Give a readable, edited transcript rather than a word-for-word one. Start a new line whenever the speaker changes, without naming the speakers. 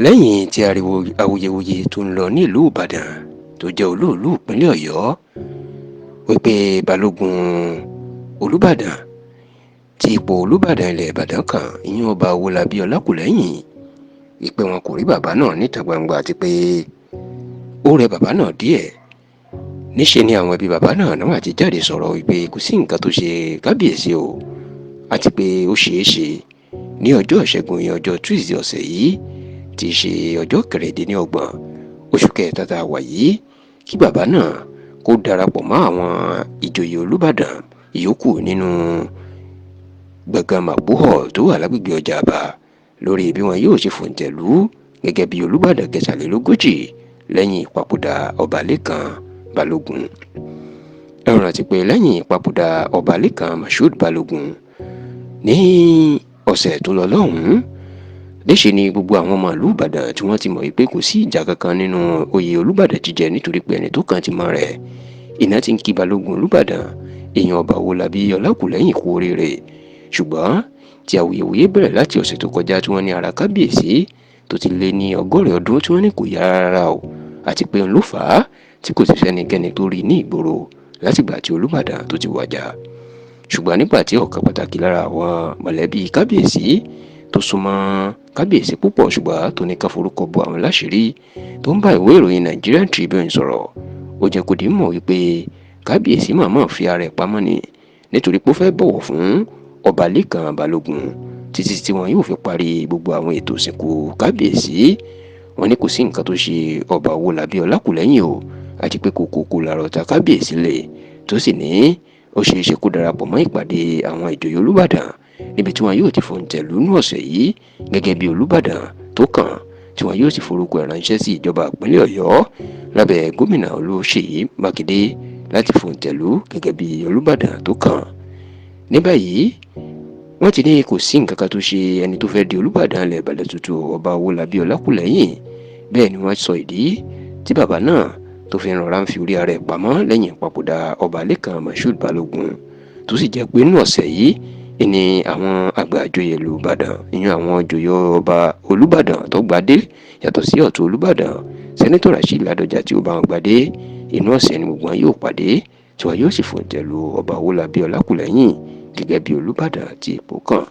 lẹ́yìn tí ariwo awuyewuye tó ń lọ nílùú ìbàdàn tó jẹ́ olóòlù ìpínlẹ̀ ọ̀yọ́ wípé balógun olùbàdàn tí ipò olùbàdàn ilẹ̀ ìbàdàn kan ìyẹn ọba owólabí ọlákùlẹ́hìn wípé wọn kò rí bàbá náà níta gbangba àti pé ó rẹ bàbá náà díẹ̀. níṣe ni àwọn ẹbí bàbá náà náà ti jáde sọ̀rọ̀ wípé kò sí nǹkan tó ṣe kábíyèsí o àti pé ó ṣeé ṣe ní ọjọ́ ìṣẹ́gun ìyẹn ọjọ́ tuesday ọ̀sẹ̀ yìí tí í ṣe ọjọ́ kẹrìndínlọ́gbọ̀n oṣù kẹta tá a wà yìí kí bàbá náà kó darapọ̀ mọ́ àwọn ìjòyè olùbàdàn ìyókù nínú gbọ̀ngàn màgbóhọ̀ tó wà lágbègbè ọjà àbá lórí bí wọn yóò ṣe fòǹtẹ̀lú gẹ́gẹ́ bí olùbàdàn kẹtàlélógójì lẹ́yìn ìpapòdà ọba lẹ́kan balógun. ẹ rántí pé lẹ́yìn ìpapòdà ọba lẹ́kan mashood balógun ní ọ̀sẹ̀ tó lọ lọ́hùn-ún níṣe ni gbogbo àwọn ọmọ ìlú ìbàdàn tí wọ́n ti mọ̀ wípé kò sí ìjà kankan nínú oyè olùbàdàn jíjẹ nítorí pé ẹni tó kàn ti mọ rẹ̀ iná ti ń kí balógun olùbàdàn èèyàn ọba owólabí ọlákùlẹ́hìn kú oríire. ṣùgbọ́n tí awuyewuye bẹ̀rẹ̀ láti ọ̀sẹ̀ tó kọjá tí wọ́n ní ara kábíyèsí tó ti lé ní 100 ọdún tí wọ́n ní kò yá rárá o àti pé ń ló fà á tí kò sì sẹ́nikẹ́ni tó rí ní ìgboro látìgbà tí olùbàdàn tó ti wàjà. ṣùgbọ́n nígbà tí ọ̀kan pàtàkì lára àwọn mọ̀lẹ́bí kábíyèsí tó súnmọ́ kábíyèsí púpọ̀ ṣùgbọ́n tó ní ká forúkọ bo àwọn láṣìírí tó ń bá ìwé ìròyìn Nigerian Tribune sọ̀rọ̀ ó jẹ́ kó di mọ̀ wípé kábíyèsí màmá fi ara ẹ̀ pamọ́ ni nítorí pé ó fẹ́ bọ̀wọ̀ fún ọba lẹ́kan balógun títí tí wọn yóò fi parí gbogbo àwọn ètò ìsìnkú kábíyèsí. wọn ní kò sí nǹkan tó ṣe ọba owólabí ọlákùlẹ́hìn o àti pé kòkòkò làrọ̀ ta kábíyèsí lẹ̀ tó sì ní ó ṣeé ṣe kó darapọ̀ mọ́ ìpàdé àwọn ìjòyè olùbàdàn níbi tí wọn yóò ti fòǹtẹ̀lú ní ọ̀sẹ̀ yìí gẹ́gẹ́ bí olùbàdàn tó kàn tí wọn yóò sì forúkọ ẹ̀ ránṣẹ́ sí ìjọba ìpínlẹ̀ ọ̀yọ́ lábẹ́ gómìnà olúṣèyí mákindé láti fòǹtẹ̀lú gẹ́gẹ́ bí olùbàdàn tó kàn. ní báyìí wọ́n ti ní kò sí nǹkan kan tó ṣe ẹni tó fẹ́ di olùbàdàn ilẹ̀ ìbàdàn tuntun ọba owólabí ọlákùlẹ́hìn. bẹ́ẹ̀ ni wọ́n sọ ìdí tí bàbá náà tó fi rọra ń fi orí ara ẹ̀ pamọ́ lẹ́yìn ìpapòdà ọba lẹ́kan mashood balógun tó sì jẹ́ pé nínú ọ̀sẹ̀ yìí ni àwọn àgbà àjòyè ìlú ìbàdàn ìyẹn àwọn ìjòyè ọba olùbàdàn tó gbadé yàtọ̀ sí ọ̀tún olùbàdàn sẹ́nẹ́tọ̀ rasheed ládọjà tí ó bá wọn gbadé inú ọ̀sẹ̀ ni gbogbo wọn yóò pàdé tí wọn yóò sì fòǹtẹ̀lù ọba owólabí ọlákùlẹ́hìn gẹ́gẹ́ bí olùbàdàn tí ipò kàn.